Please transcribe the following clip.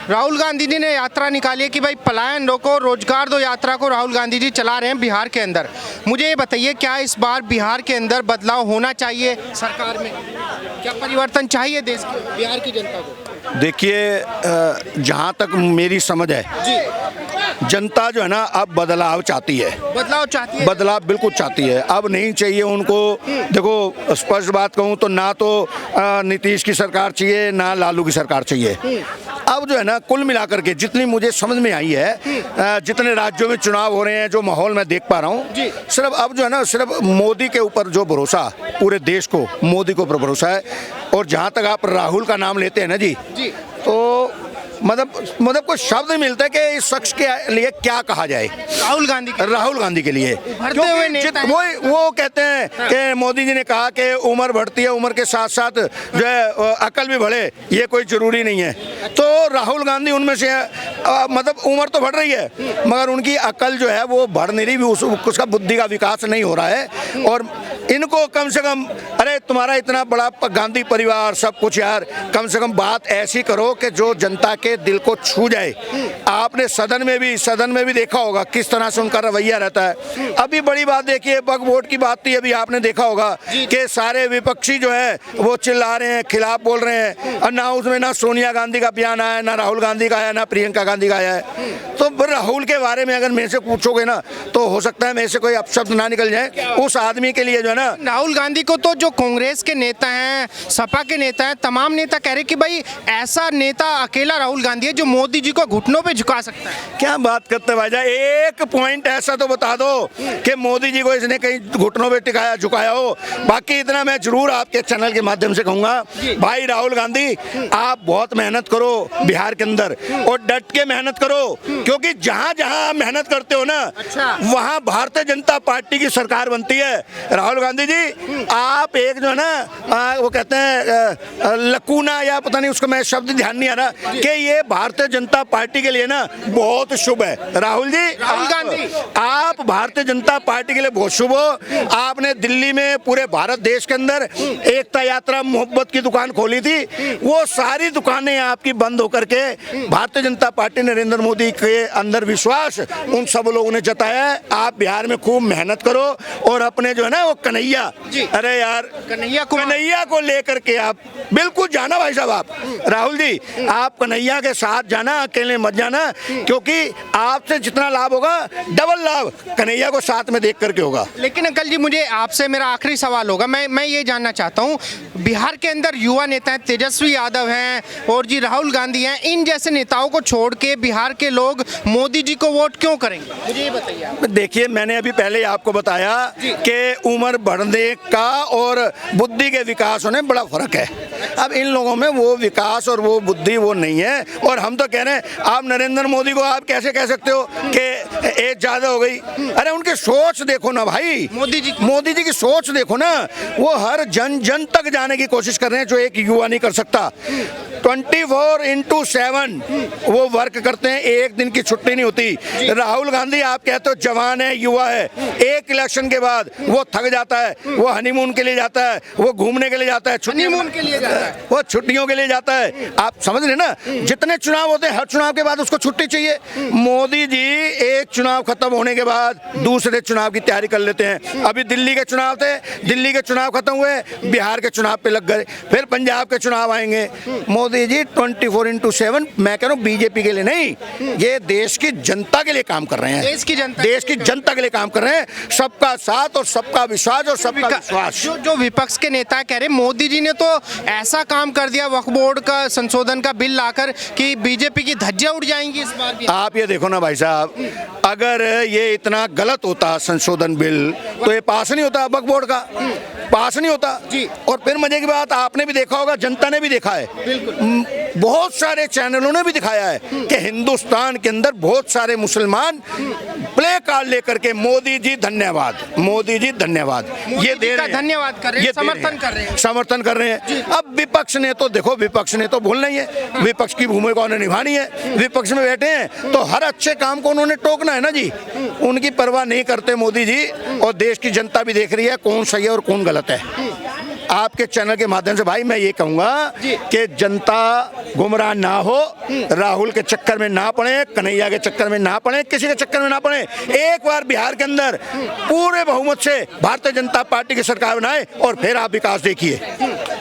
राहुल गांधी जी ने यात्रा निकाली है कि भाई पलायन रोको रोजगार दो यात्रा को राहुल गांधी जी चला रहे हैं बिहार के अंदर। मुझे ये बताइए क्या इस बार बिहार के अंदर बदलाव होना चाहिए सरकार में, क्या परिवर्तन चाहिए देश के बिहार की जनता को? देखिए, जहाँ तक मेरी समझ है जी, जनता जो है ना अब बदलाव चाहती है। बदलाव चाहती है। बदलाव बिल्कुल चाहती है। अब नहीं चाहिए उनको, देखो स्पष्ट बात कहूँ तो ना तो नीतीश की सरकार चाहिए ना लालू की सरकार चाहिए। अब जो है ना कुल मिलाकर के जितनी मुझे समझ में आई है, जितने राज्यों में चुनाव हो रहे हैं, जो माहौल मैं देख पा रहा हूँ, सिर्फ अब जो है ना सिर्फ मोदी के ऊपर जो भरोसा, पूरे देश को मोदी के ऊपर भरोसा है। और जहाँ तक आप राहुल का नाम लेते हैं ना जी, तो मतलब कोई शब्द नहीं मिलता है कि इस शख्स के लिए क्या कहा जाए। राहुल गांधी के लिए उभरते हुए नेता हैं। वो कहते हैं कि मोदी जी ने कहा कि उम्र बढ़ती है, उम्र के साथ साथ जो है अकल भी बढ़े, ये कोई जरूरी नहीं है। तो राहुल गांधी उनमें से मतलब उम्र तो बढ़ रही है मगर उनकी अकल जो है वो बढ़ नहीं रही, उसका बुद्धि का विकास नहीं हो रहा है। और इनको कम से कम, अरे तुम्हारा इतना बड़ा गांधी परिवार सब कुछ यार, कम से कम बात ऐसी करो कि जो जनता के दिल को छू जाए। आपने सदन में भी देखा होगा किस तरह से उनका रवैया रहता है। अभी बड़ी बात देखिए, वक्फ बोर्ड की बात थी, अभी आपने देखा होगा कि सारे विपक्षी जो है वो चिल्ला रहे हैं, खिलाफ बोल रहे हैं, और ना उसमें ना सोनिया गांधी का बयान आया, ना राहुल गांधी का आया, ना प्रियंका गांधी का आया है। तो राहुल के बारे में अगर मेरे से पूछोगे ना तो हो सकता है मेरे से कोई अपशब्द ना निकल जाए। उस आदमी के लिए जो है ना, राहुल गांधी को तो जो कांग्रेस के नेता हैं, सपा के नेता हैं, तमाम नेता कह रहे कि भाई ऐसा नेता अकेला राहुल गांधी है जो मोदी जी को घुटनों पे झुका सकता है। क्या बात करते हैं भाईजान, एक पॉइंट ऐसा तो बता दो कि मोदी जी को इसने कहीं घुटनों पे टिकाया झुकाया हो। बाकी इतना मैं जरूर आपके चैनल के माध्यम से कहूंगा, भाई राहुल गांधी आप बहुत मेहनत करो बिहार के अंदर, और डट के मेहनत करो, क्योंकि जहां जहां आप मेहनत करते हो ना वहां भारतीय जनता पार्टी की सरकार बनती है। राहुल गांधी जी आप एक जो है ना वो कहते हैं लकूना या पता नहीं उसका मैं शब्द ध्यान नहीं आ रहा, कि ये भारतीय जनता पार्टी के लिए ना बहुत शुभ है। राहुल गांधी आप भारतीय जनता पार्टी के लिए बहुत शुभ हो। आपने दिल्ली में पूरे भारत देश के अंदर एकता यात्रा मोहब्बत की दुकान खोली थी, वो सारी दुकानें आपकी बंद होकर के भारतीय जनता पार्टी नरेंद्र मोदी के अंदर विश्वास उन सब लोगों ने जताया है। आप बिहार में खूब मेहनत करो और अपने जो है ना वो कन्हैया, अरे यार कन्हैया को लेकर के आप बिल्कुल जाना भाई साहब। आप राहुल जी आप कन्हैया के साथ जाना, अकेले मत जाना, क्योंकि आपसे जितना लाभ होगा डबल लाभ कन्हैया को साथ में देख करके होगा। लेकिन अंकल जी मुझे आपसे मेरा आखिरी सवाल होगा, मैं ये जानना चाहता हूँ, बिहार के अंदर युवा नेता हैं, तेजस्वी यादव हैं और जी राहुल गांधी हैं, इन जैसे नेताओं को छोड़ के बिहार के लोग मोदी जी को वोट क्यों करेंगे, मुझे ये बताइए। देखिए मैंने अभी पहले आपको बताया कि उम्र बढ़ने का और बुद्धि के विकास होने बड़ा फर्क है। अब इन लोगों में वो विकास और वो बुद्धि वो नहीं है। और हम तो कह रहे हैं, आप नरेंद्र मोदी को आप कैसे कह सकते हो कि एज ज्यादा हो गई? अरे उनकी सोच देखो ना भाई, मोदी जी की सोच देखो ना, वो हर जन जन तक जाने की कोशिश कर रहे हैं जो एक युवा नहीं कर सकता। 24/7 वो वर्क करते हैं, एक दिन की छुट्टी नहीं होती। राहुल गांधी आप कहते हो जवान है, युवा है, एक इलेक्शन के बाद वो थक जाता है, वो हनीमून के लिए जाता है, वो घूमने के लिए जाता है, हनीमून के लिए जाता है, वो छुट्टियों के लिए जाता है। आप समझ रहे ना, जितने चुनाव होते हैं हर चुनाव के बाद उसको छुट्टी चाहिए। मोदी जी एक चुनाव खत्म होने के बाद दूसरे चुनाव की तैयारी कर लेते हैं। अभी दिल्ली के चुनाव थे, दिल्ली के चुनाव खत्म हुए, बिहार के चुनाव पे लग गए, फिर पंजाब के चुनाव आएंगे। मोदी जी 24/7 मैं कह रहा हूँ बीजेपी के लिए नहीं, ये देश की जनता के लिए काम कर रहे हैं, देश की जनता के लिए काम कर रहे हैं। सबका साथ और सबका विश्वास और सबका विश्वास। जो विपक्ष के नेता कह रहे मोदी जी ने तो ऐसा काम कर दिया वक्फ बोर्ड का संशोधन का बिल लाकर कि बीजेपी की धज्जियां उड़ जाएंगी इस बार भी। आप ये देखो ना भाई साहब, अगर ये इतना गलत होता संशोधन बिल तो ये पास नहीं होता, वक्फ बोर्ड का पास नहीं होता जी। और फिर मजे की बात आपने भी देखा होगा, जनता ने भी देखा है, बहुत सारे चैनलों ने भी दिखाया है कि हिंदुस्तान के अंदर बहुत सारे मुसलमान प्ले कार्ड लेकर के मोदी जी धन्यवाद, मोदी जी धन्यवाद ये दे रहे हैं, धन्यवाद कर रहे हैं, समर्थन कर रहे हैं। अब विपक्ष ने तो देखो, विपक्ष ने तो भूलना ही है, विपक्ष की भूमिका उन्हें निभानी है। विपक्ष में बैठे हैं तो हर अच्छे काम को उन्होंने टोकना है ना जी, उनकी परवाह नहीं करते मोदी जी। और देश की जनता भी देख रही है कौन सही है और कौन गलत है। आपके चैनल के माध्यम से भाई मैं ये कहूंगा जी। कि जनता गुमराह ना हो, राहुल के चक्कर में ना पड़े, कन्हैया के चक्कर में ना पड़े, किसी के चक्कर में ना पड़े। एक बार बिहार के अंदर पूरे बहुमत से भारतीय जनता पार्टी की सरकार बनाए और फिर आप विकास देखिए।